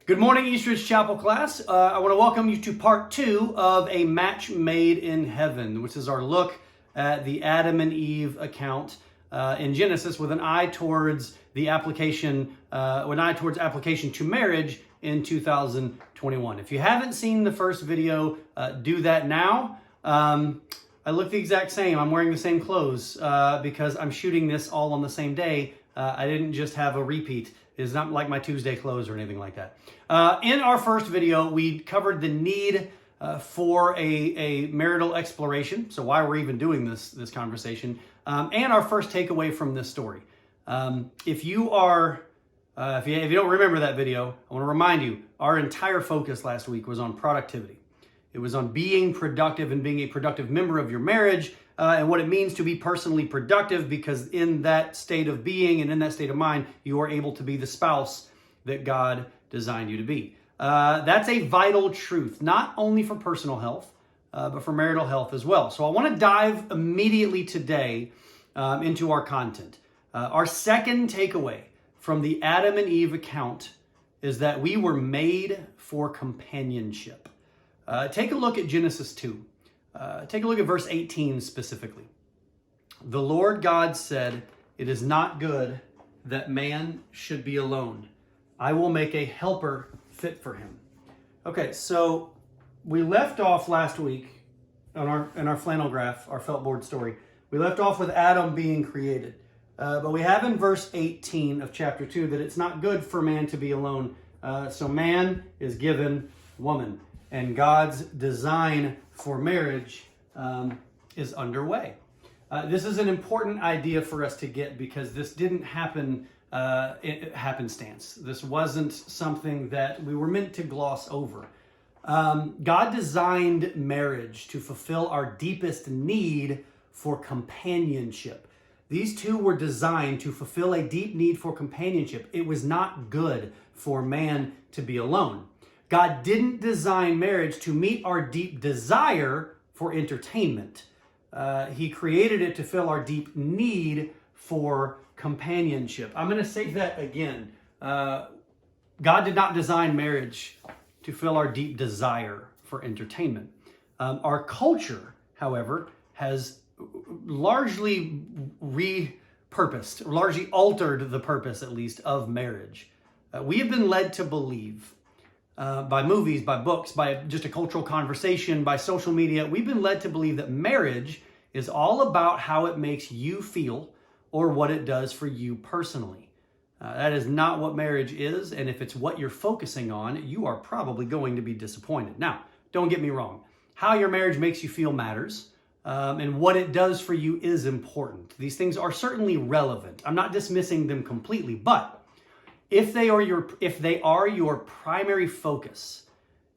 Good morning, Eastridge Chapel class. I want to welcome you to part 2 of A Match Made in Heaven, which is our look at the Adam and Eve account in Genesis with an eye towards the application, application to marriage in 2021. If you haven't seen the first video, do that now. I look the exact same. I'm wearing the same clothes because I'm shooting this all on the same day. I didn't just have a repeat. It's not like my Tuesday clothes or anything like that. In our first video, we covered the need for a marital exploration. So why we're even doing this conversation, and our first takeaway from this story. If you don't remember that video, I want to remind you, our entire focus last week was on productivity. It was on being productive and being a productive member of your marriage, and what it means to be personally productive, because in that state of being and in that state of mind, you are able to be the spouse that God designed you to be. That's a vital truth, not only for personal health, but for marital health as well. So I want to dive immediately today into our content. Our second takeaway from the Adam and Eve account is that we were made for companionship. Take a look at Genesis 2. Take a look at verse 18 specifically. The Lord God said, "It is not good that man should be alone. I will make a helper fit for him." Okay, so we left off last week in our flannel graph, our felt board story. We left off with Adam being created. But we have in verse 18 of chapter 2 that it's not good for man to be alone. So man is given woman. And God's design for marriage is underway. This is an important idea for us to get, because this didn't happen happenstance. This wasn't something that we were meant to gloss over. God designed marriage to fulfill our deepest need for companionship. These two were designed to fulfill a deep need for companionship. It was not good for man to be alone. God didn't design marriage to meet our deep desire for entertainment. He created it to fill our deep need for companionship. I'm going to say that again. God did not design marriage to fill our deep desire for entertainment. Our culture, however, has largely repurposed, largely altered the purpose, at least, of marriage. We have been led to believe, by movies, by books, by just a cultural conversation, by social media, we've been led to believe that marriage is all about how it makes you feel or what it does for you personally. That is not what marriage is, and if it's what you're focusing on, you are probably going to be disappointed. Now, don't get me wrong. How your marriage makes you feel matters, and what it does for you is important. These things are certainly relevant. I'm not dismissing them completely, but if they are your primary focus,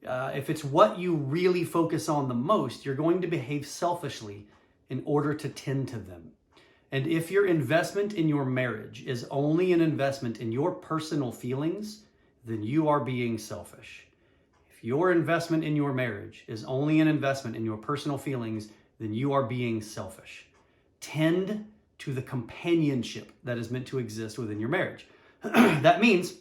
if it's what you really focus on the most, you're going to behave selfishly in order to tend to them. And if your investment in your marriage is only an investment in your personal feelings, then you are being selfish. If your investment in your marriage is only an investment in your personal feelings, then you are being selfish. Tend to the companionship that is meant to exist within your marriage. That means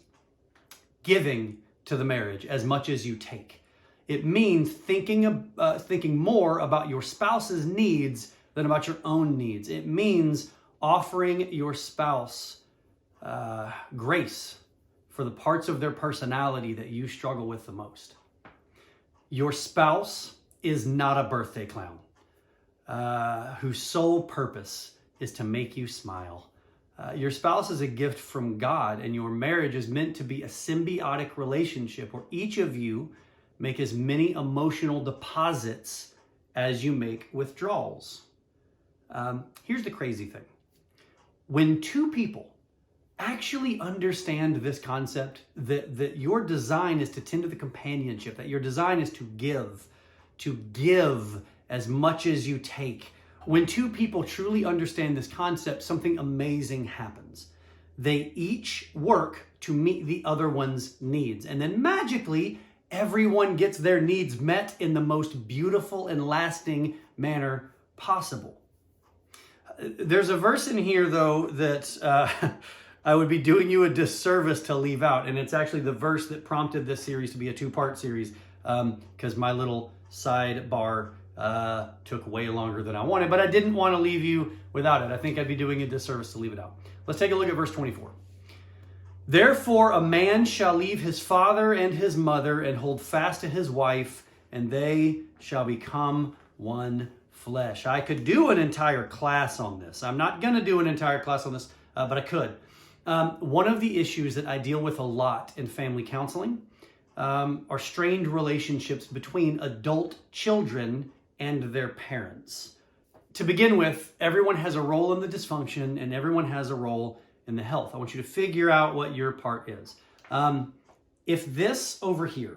giving to the marriage as much as you take. It means thinking more about your spouse's needs than about your own needs. It means offering your spouse grace for the parts of their personality that you struggle with the most. Your spouse is not a birthday clown whose sole purpose is to make you smile. Your spouse is a gift from God, and your marriage is meant to be a symbiotic relationship where each of you make as many emotional deposits as you make withdrawals. Here's the crazy thing. When two people actually understand this concept, that your design is to tend to the companionship, that your design is to give as much as you take, when two people truly understand this concept, something amazing happens. They each work to meet the other one's needs. And then magically, everyone gets their needs met in the most beautiful and lasting manner possible. There's a verse in here, though, that I would be doing you a disservice to leave out. And it's actually the verse that prompted this series to be a two-part series, because my little sidebar took way longer than I wanted, but I didn't want to leave you without it. I think I'd be doing a disservice to leave it out. Let's take a look at verse 24. Therefore, a man shall leave his father and his mother and hold fast to his wife, and they shall become one flesh. I could do an entire class on this. I'm not going to do an entire class on this, but I could. One of the issues that I deal with a lot in family counseling are strained relationships between adult children and their parents. To begin with, everyone has a role in the dysfunction and everyone has a role in the health. I want you to figure out what your part is. If this over here,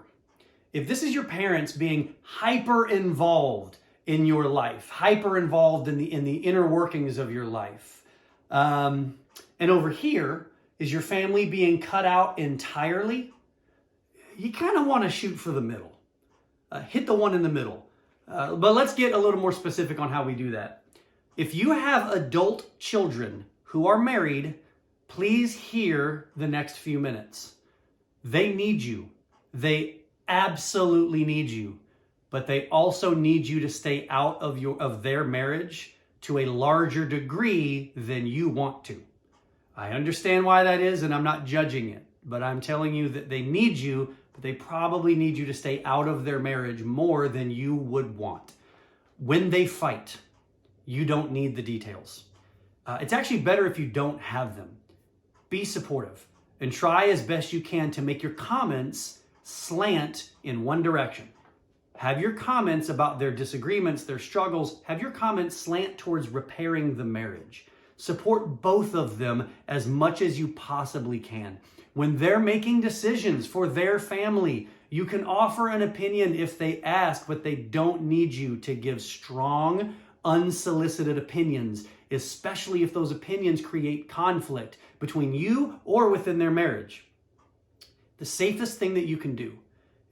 if this is your parents being hyper involved in your life, hyper involved in the inner workings of your life, and over here is your family being cut out entirely, you kind of want to shoot for the middle. Hit the one in the middle. But let's get a little more specific on how we do that. If you have adult children who are married, please hear the next few minutes. They need you. They absolutely need you. But they also need you to stay out of their marriage to a larger degree than you want to. I understand why that is, and I'm not judging it. But I'm telling you that they need you, but they probably need you to stay out of their marriage more than you would want. When they fight, you don't need the details. It's actually better if you don't have them. Be supportive and try as best you can to make your comments slant in one direction. Have your comments about their disagreements, their struggles, have your comments slant towards repairing the marriage. Support both of them as much as you possibly can. When they're making decisions for their family, you can offer an opinion if they ask, but they don't need you to give strong, unsolicited opinions, especially if those opinions create conflict between you or within their marriage. The safest thing that you can do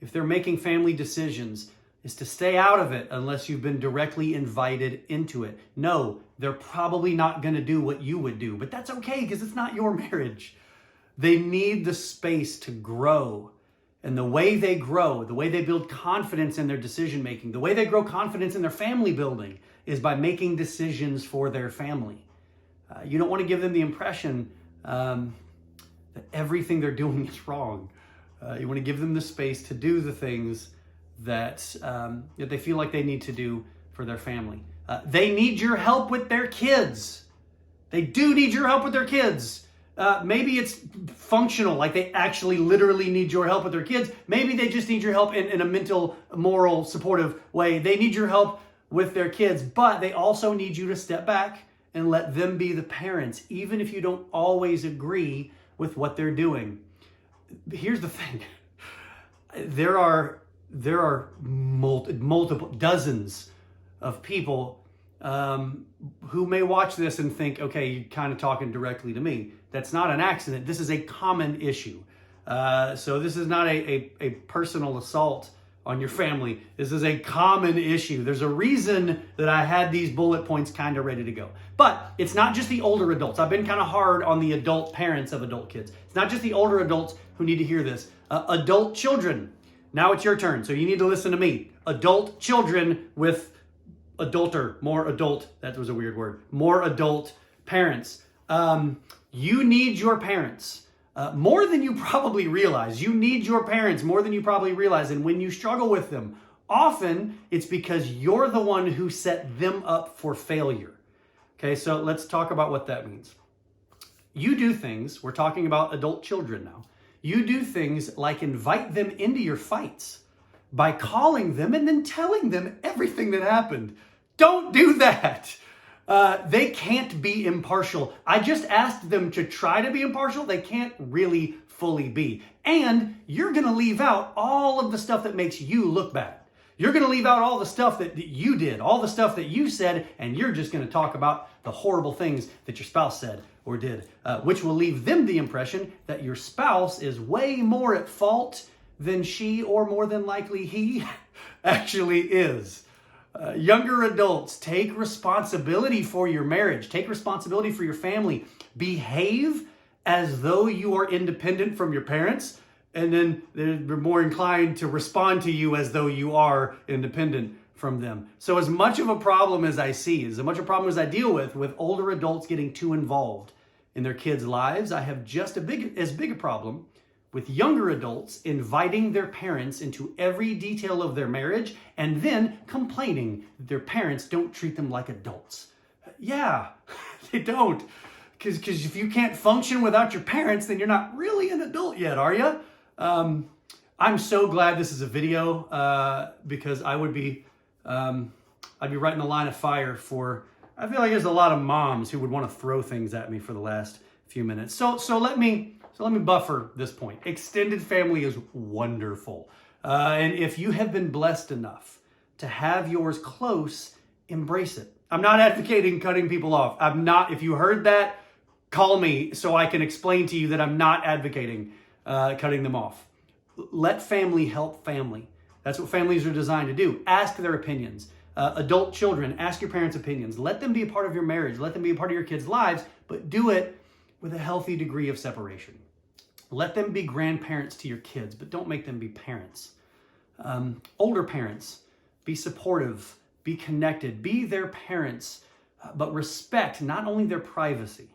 if they're making family decisions is to stay out of it unless you've been directly invited into it. No, they're probably not going to do what you would do, but that's okay because it's not your marriage. They need the space to grow. And the way they grow, the way they build confidence in their decision making, the way they grow confidence in their family building is by making decisions for their family. You don't want to give them the impression that everything they're doing is wrong. You want to give them the space to do the things that they feel like they need to do for their family. They need your help with their kids. They do need your help with their kids. Maybe it's functional, like they actually literally need your help with their kids. Maybe they just need your help in a mental, moral, supportive way. They need your help with their kids, but they also need you to step back and let them be the parents, even if you don't always agree with what they're doing. Here's the thing. There are multiple dozens of people who may watch this and think, okay, you're kind of talking directly to me. That's not an accident. This is a common issue. So this is not a personal assault on your family. This is a common issue. There's a reason that I had these bullet points kind of ready to go. But it's not just the older adults. I've been kind of hard on the adult parents of adult kids. It's not just the older adults who need to hear this. Adult children. Now it's your turn. So you need to listen to me. Adult children with more adult, that was a weird word, more adult parents. You need your parents more than you probably realize. You need your parents more than you probably realize. And when you struggle with them, often it's because you're the one who set them up for failure. Okay, so let's talk about what that means. You do things, we're talking about adult children now. You do things like invite them into your fights by calling them and then telling them everything that happened. Don't do that. They can't be impartial. I just asked them to try to be impartial. They can't really fully be. And you're going to leave out all of the stuff that makes you look bad. You're going to leave out all the stuff that you did, all the stuff that you said, and you're just going to talk about the horrible things that your spouse said or did, which will leave them the impression that your spouse is way more at fault than she, or more than likely he, actually is. Younger adults, take responsibility for your marriage. Take responsibility for your family. Behave as though you are independent from your parents, and then they're more inclined to respond to you as though you are independent from them. So as much of a problem as I see, as much a problem as I deal with older adults getting too involved in their kids' lives, I have just as big a problem with younger adults inviting their parents into every detail of their marriage and then complaining that their parents don't treat them like adults. Yeah, they don't. Because if you can't function without your parents, then you're not really an adult yet, are you? I'm so glad this is a video because I'd be right in the line of fire for, I feel like there's a lot of moms who would want to throw things at me for the last few minutes. So let me buffer this point. Extended family is wonderful. And if you have been blessed enough to have yours close, embrace it. I'm not advocating cutting people off. If you heard that, call me so I can explain to you that I'm not advocating cutting them off. Let family help family. That's what families are designed to do. Ask their opinions. Adult children, ask your parents' opinions. Let them be a part of your marriage. Let them be a part of your kids' lives, but do it with a healthy degree of separation. Let them be grandparents to your kids, but don't make them be parents. Older parents, be supportive, be connected, be their parents, but respect not only their privacy,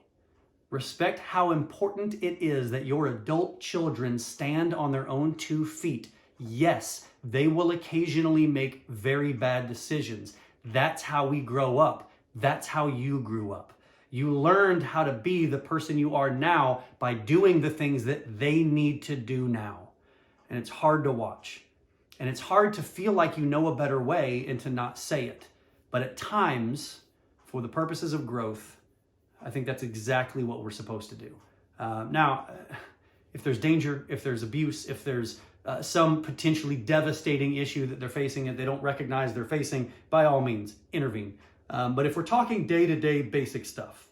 respect how important it is that your adult children stand on their own 2 feet. Yes, they will occasionally make very bad decisions. That's how we grow up. That's how you grew up. You learned how to be the person you are now by doing the things that they need to do now. And it's hard to watch. And it's hard to feel like you know a better way and to not say it. But at times, for the purposes of growth, I think that's exactly what we're supposed to do. Now, if there's danger, if there's abuse, if there's some potentially devastating issue that they're facing and they don't recognize they're facing, by all means, intervene. But if we're talking day-to-day basic stuff,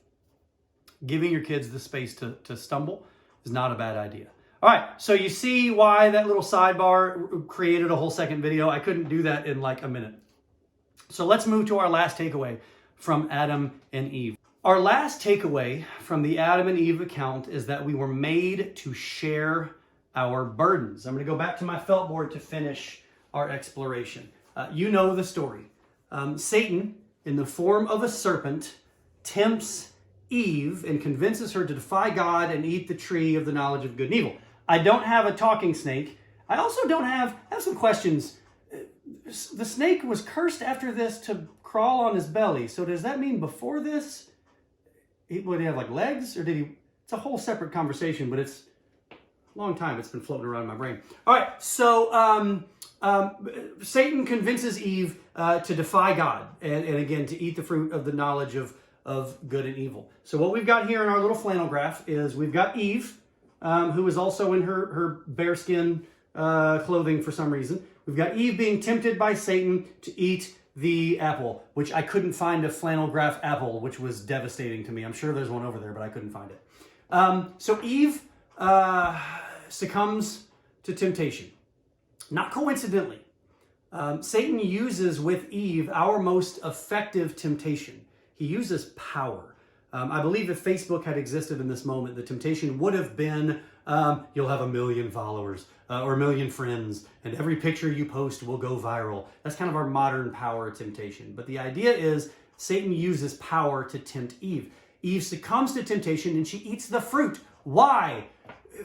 giving your kids the space to stumble is not a bad idea. All right, so you see why that little sidebar created a whole second video. I couldn't do that in like a minute. So let's move to our last takeaway from Adam and Eve. Our last takeaway from the Adam and Eve account is that we were made to share our burdens. I'm going to go back to my felt board to finish our exploration. You know the story. Satan, in the form of a serpent, tempts Eve and convinces her to defy God and eat the tree of the knowledge of good and evil. I don't have a talking snake. I also I have some questions. The snake was cursed after this to crawl on his belly. So does that mean before this, would he have like legs, or did he? It's a whole separate conversation, but it's a long time it's been floating around in my brain. All right, so Satan convinces Eve to defy God and again to eat the fruit of the knowledge of good and evil. So what we've got here in our little flannel graph is we've got Eve, who is also in her bearskin clothing for some reason. We've got Eve being tempted by Satan to eat the apple, which I couldn't find a flannel graph apple, which was devastating to me. I'm sure there's one over there, but I couldn't find it. So Eve succumbs to temptation. Not coincidentally, Satan uses with Eve our most effective temptation. He uses power. I believe if Facebook had existed in this moment, the temptation would have been, you'll have 1 million followers or 1 million friends, and every picture you post will go viral. That's kind of our modern power temptation. But the idea is Satan uses power to tempt Eve. Eve succumbs to temptation and she eats the fruit. Why?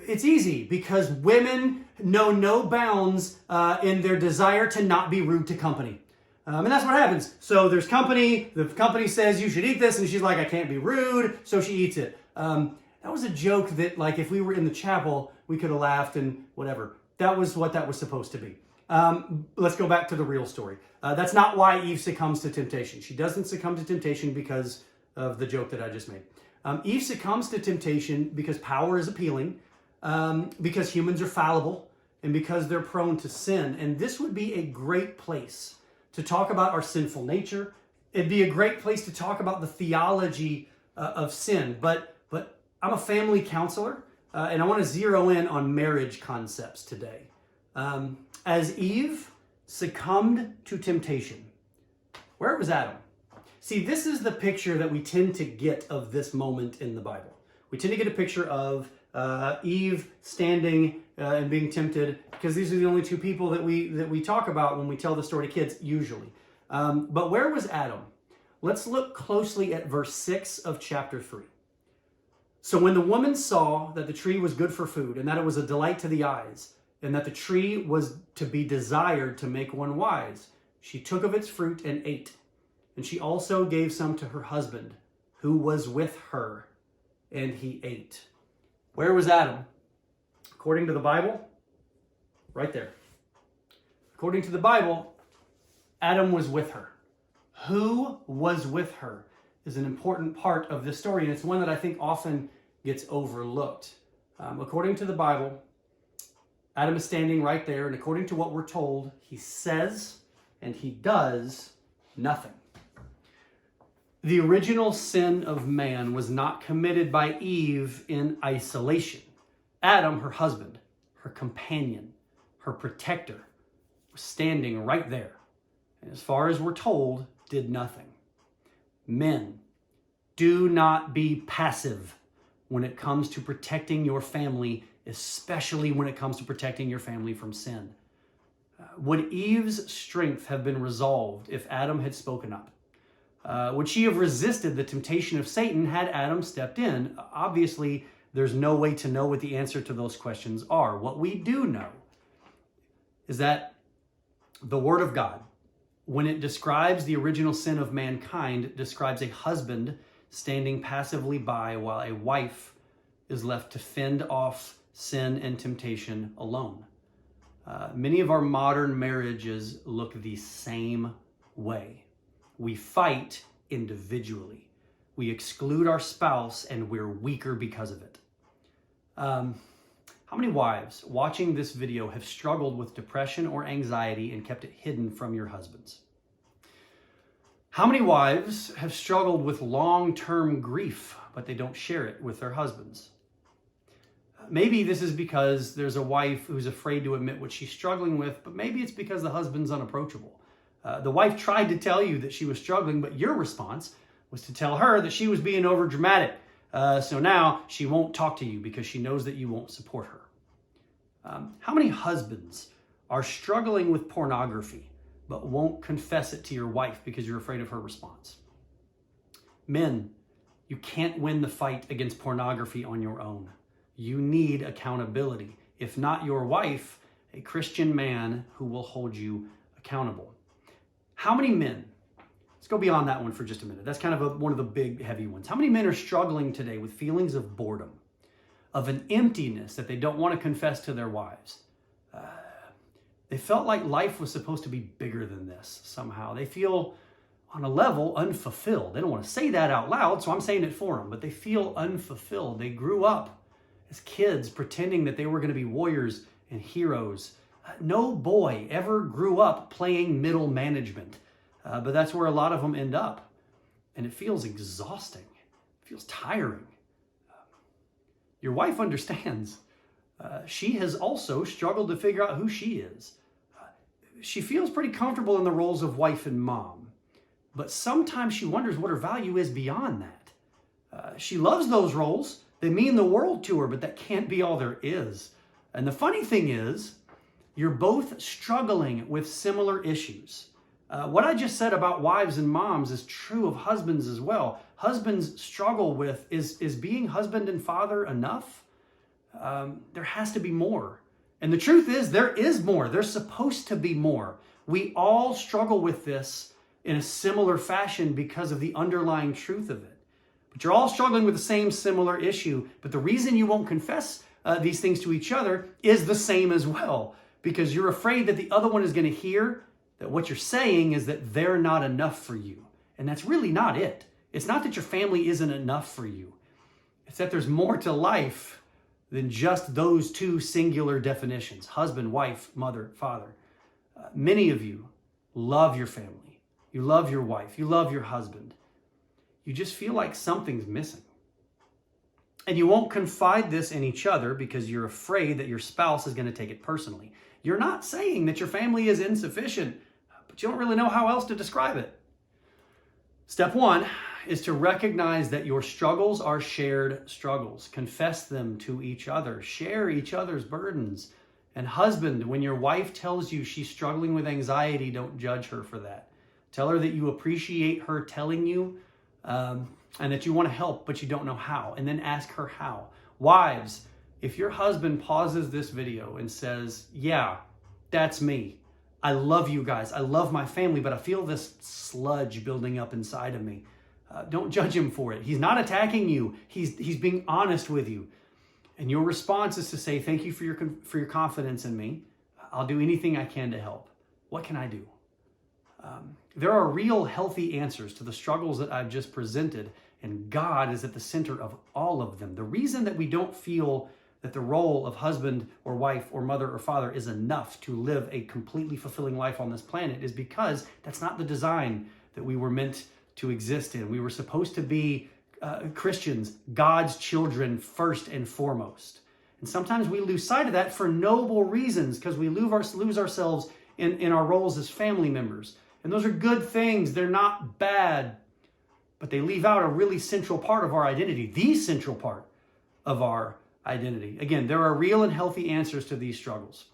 It's easy, because women know no bounds in their desire to not be rude to company. And that's what happens. So there's company, the company says you should eat this, and she's like, I can't be rude, so she eats it. That was a joke that, like, if we were in the chapel, we could have laughed and whatever. That was what that was supposed to be. Let's go back to the real story. That's not why Eve succumbs to temptation. She doesn't succumb to temptation because of the joke that I just made. Eve succumbs to temptation because power is appealing, because humans are fallible, and because they're prone to sin. And this would be a great place to talk about our sinful nature. It'd be a great place to talk about the theology of sin. But I'm a family counselor, and I want to zero in on marriage concepts today. As Eve succumbed to temptation, where was Adam? See, this is the picture that we tend to get of this moment in the Bible. We tend to get a picture of Eve standing and being tempted, because these are the only two people that we talk about when we tell the story to kids, usually. But where was Adam? Let's look closely at verse 6 of chapter 3. So when the woman saw that the tree was good for food, and that it was a delight to the eyes, and that the tree was to be desired to make one wise, she took of its fruit and ate. And she also gave some to her husband, who was with her, and he ate. Where was Adam? According to the Bible, right there. According to the Bible, Adam was with her. Who was with her is an important part of this story, and it's one that I think often gets overlooked. According to the Bible, Adam is standing right there, and according to what we're told, he says and he does nothing. The original sin of man was not committed by Eve in isolation. Adam, her husband, her companion, her protector, was standing right there, and as far as we're told, did nothing. Men, do not be passive when it comes to protecting your family, especially when it comes to protecting your family from sin. Would Eve's strength have been resolved if Adam had spoken up? Would she have resisted the temptation of Satan had Adam stepped in? Obviously, there's no way to know what the answer to those questions are. What we do know is that the Word of God, when it describes the original sin of mankind, describes a husband standing passively by while a wife is left to fend off sin and temptation alone. Many of our modern marriages look the same way. We fight individually. We exclude our spouse and we're weaker because of it. How many wives watching this video have struggled with depression or anxiety and kept it hidden from your husbands? How many wives have struggled with long-term grief, but they don't share it with their husbands? Maybe this is because there's a wife who's afraid to admit what she's struggling with, but maybe it's because the husband's unapproachable. The wife tried to tell you that she was struggling, but your response was to tell her that she was being overdramatic. So now she won't talk to you because she knows that you won't support her. How many husbands are struggling with pornography but won't confess it to your wife because you're afraid of her response? Men, you can't win the fight against pornography on your own. You need accountability. If not your wife, a Christian man who will hold you accountable. How many men, let's go beyond that one for just a minute. That's kind of one of the big, heavy ones. How many men are struggling today with feelings of boredom, of an emptiness that they don't want to confess to their wives? They felt like life was supposed to be bigger than this somehow. They feel on a level unfulfilled. They don't want to say that out loud, so I'm saying it for them, but they feel unfulfilled. They grew up as kids pretending that they were going to be warriors and heroes. No boy ever grew up playing middle management, but that's where a lot of them end up. And it feels exhausting. It feels tiring. Your wife understands. She has also struggled to figure out who she is. She feels pretty comfortable in the roles of wife and mom, but sometimes she wonders what her value is beyond that. She loves those roles. They mean the world to her, but that can't be all there is. And the funny thing is, you're both struggling with similar issues. What I just said about wives and moms is true of husbands as well. Husbands struggle with, is being husband and father enough? There has to be more. And the truth is, there is more. There's supposed to be more. We all struggle with this in a similar fashion because of the underlying truth of it. But you're all struggling with the same similar issue. But the reason you won't confess these things to each other is the same as well. Because you're afraid that the other one is going to hear that what you're saying is that they're not enough for you. And that's really not it. It's not that your family isn't enough for you. It's that there's more to life than just those two singular definitions: husband, wife, mother, father. Many of you love your family. You love your wife. You love your husband. You just feel like something's missing. And you won't confide this in each other because you're afraid that your spouse is going to take it personally. You're not saying that your family is insufficient, but you don't really know how else to describe it. Step one, is to recognize that your struggles are shared struggles. Confess them to each other. Share each other's burdens. And husband, when your wife tells you she's struggling with anxiety, don't judge her for that. Tell her that you appreciate her telling you and that you want to help, but you don't know how. And then ask her how. Wives, if your husband pauses this video and says, yeah, that's me. I love you guys. I love my family, but I feel this sludge building up inside of me. Don't judge him for it. He's not attacking you. He's being honest with you. And your response is to say, thank you for your confidence in me. I'll do anything I can to help. What can I do? There are real healthy answers to the struggles that I've just presented, and God is at the center of all of them. The reason that we don't feel that the role of husband or wife or mother or father is enough to live a completely fulfilling life on this planet is because that's not the design that we were meant to exist in. We were supposed to be Christians, God's children first and foremost. And sometimes we lose sight of that for noble reasons because we lose ourselves in our roles as family members. And those are good things. They're not bad, but they leave out a really central part of our identity, the central part of our identity. Again, there are real and healthy answers to these struggles,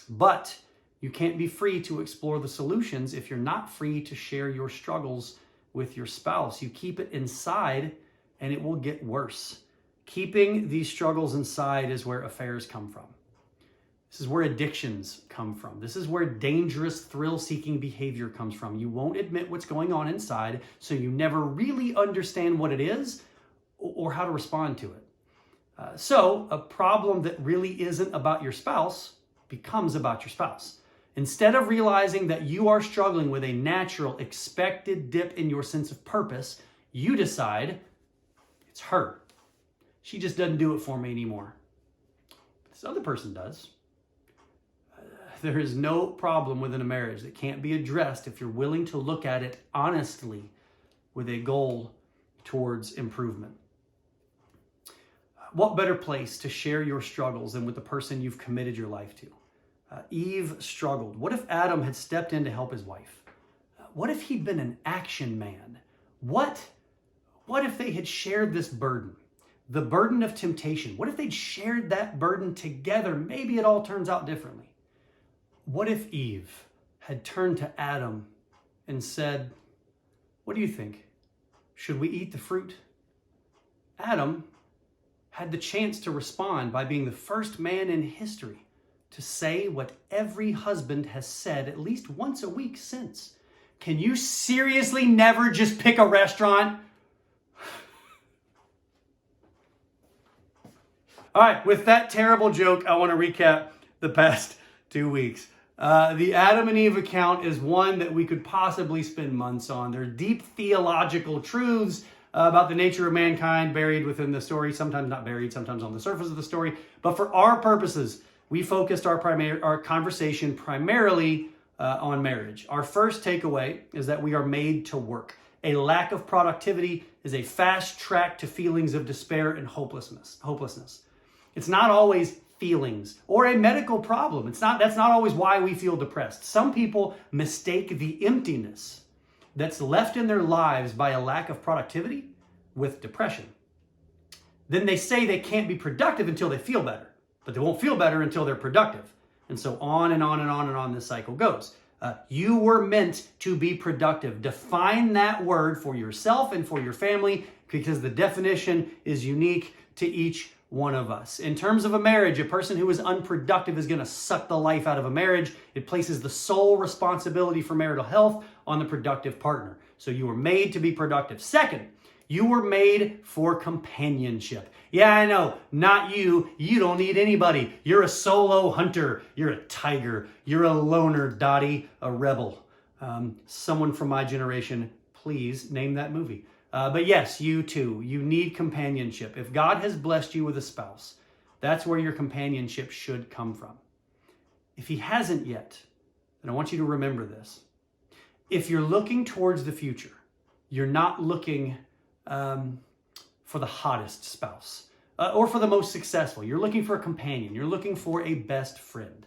but you can't be free to explore the solutions if you're not free to share your struggles with your spouse. You keep it inside and it will get worse. Keeping these struggles inside is where affairs come from. This is where addictions come from. This is where dangerous, thrill-seeking behavior comes from. You won't admit what's going on inside, so you never really understand what it is or how to respond to it. So a problem that really isn't about your spouse becomes about your spouse. Instead of realizing that you are struggling with a natural, expected dip in your sense of purpose, you decide it's her. She just doesn't do it for me anymore. This other person does. There is no problem within a marriage that can't be addressed if you're willing to look at it honestly with a goal towards improvement. What better place to share your struggles than with the person you've committed your life to? Eve struggled. What if Adam had stepped in to help his wife? What if he'd been an action man? What if they had shared this burden? The burden of temptation. What if they'd shared that burden together? Maybe it all turns out differently. What if Eve had turned to Adam and said, what do you think? Should we eat the fruit? Adam had the chance to respond by being the first man in history to say what every husband has said at least once a week since. Can you seriously never just pick a restaurant? All right, with that terrible joke, I want to recap the past 2 weeks. The Adam and Eve account is one that we could possibly spend months on. There are deep theological truths about the nature of mankind buried within the story, sometimes not buried, sometimes on the surface of the story. But for our purposes, we focused our conversation primarily on marriage. Our first takeaway is that we are made to work. A lack of productivity is a fast track to feelings of despair and hopelessness. It's not always feelings or a medical problem. That's not always why we feel depressed. Some people mistake the emptiness that's left in their lives by a lack of productivity with depression. Then they say they can't be productive until they feel better, but they won't feel better until they're productive. And so on and on and on and on this cycle goes. You were meant to be productive. Define that word for yourself and for your family because the definition is unique to each one of us. In terms of a marriage, a person who is unproductive is going to suck the life out of a marriage. It places the sole responsibility for marital health on the productive partner. So you were made to be productive. Second, you were made for companionship. Yeah, I know, not you. You don't need anybody. You're a solo hunter. You're a tiger. You're a loner, Dottie, a rebel. Someone from my generation, please name that movie. But yes, you too. You need companionship. If God has blessed you with a spouse, that's where your companionship should come from. If he hasn't yet, then I want you to remember this. If you're looking towards the future, you're not looking for the hottest spouse or for the most successful. You're looking for a companion. You're looking for a best friend.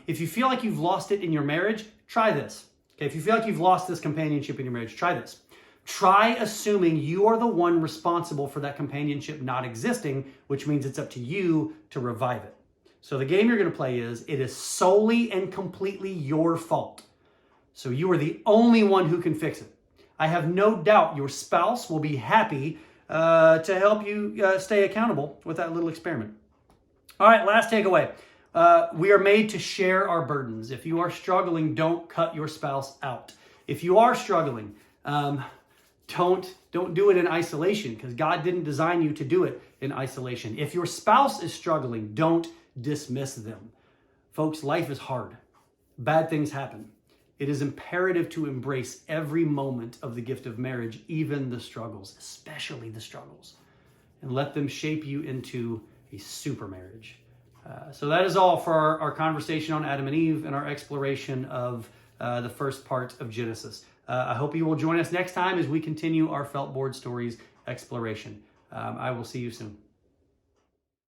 If you feel like you've lost it in your marriage, try this. Okay, if you feel like you've lost this companionship in your marriage, try this. Try assuming you are the one responsible for that companionship not existing, which means it's up to you to revive it. So the game you're going to play is, it is solely and completely your fault. So you are the only one who can fix it. I have no doubt your spouse will be happy to help you stay accountable with that little experiment. All right, last takeaway. We are made to share our burdens. If you are struggling, don't cut your spouse out. If you are struggling, don't do it in isolation, because God didn't design you to do it in isolation. If your spouse is struggling, don't dismiss them. Folks, life is hard. Bad things happen. It is imperative to embrace every moment of the gift of marriage, even the struggles, especially the struggles, and let them shape you into a super marriage. So that is all for our conversation on Adam and Eve and our exploration of the first part of Genesis. I hope you will join us next time as we continue our Felt Board Stories exploration. I will see you soon.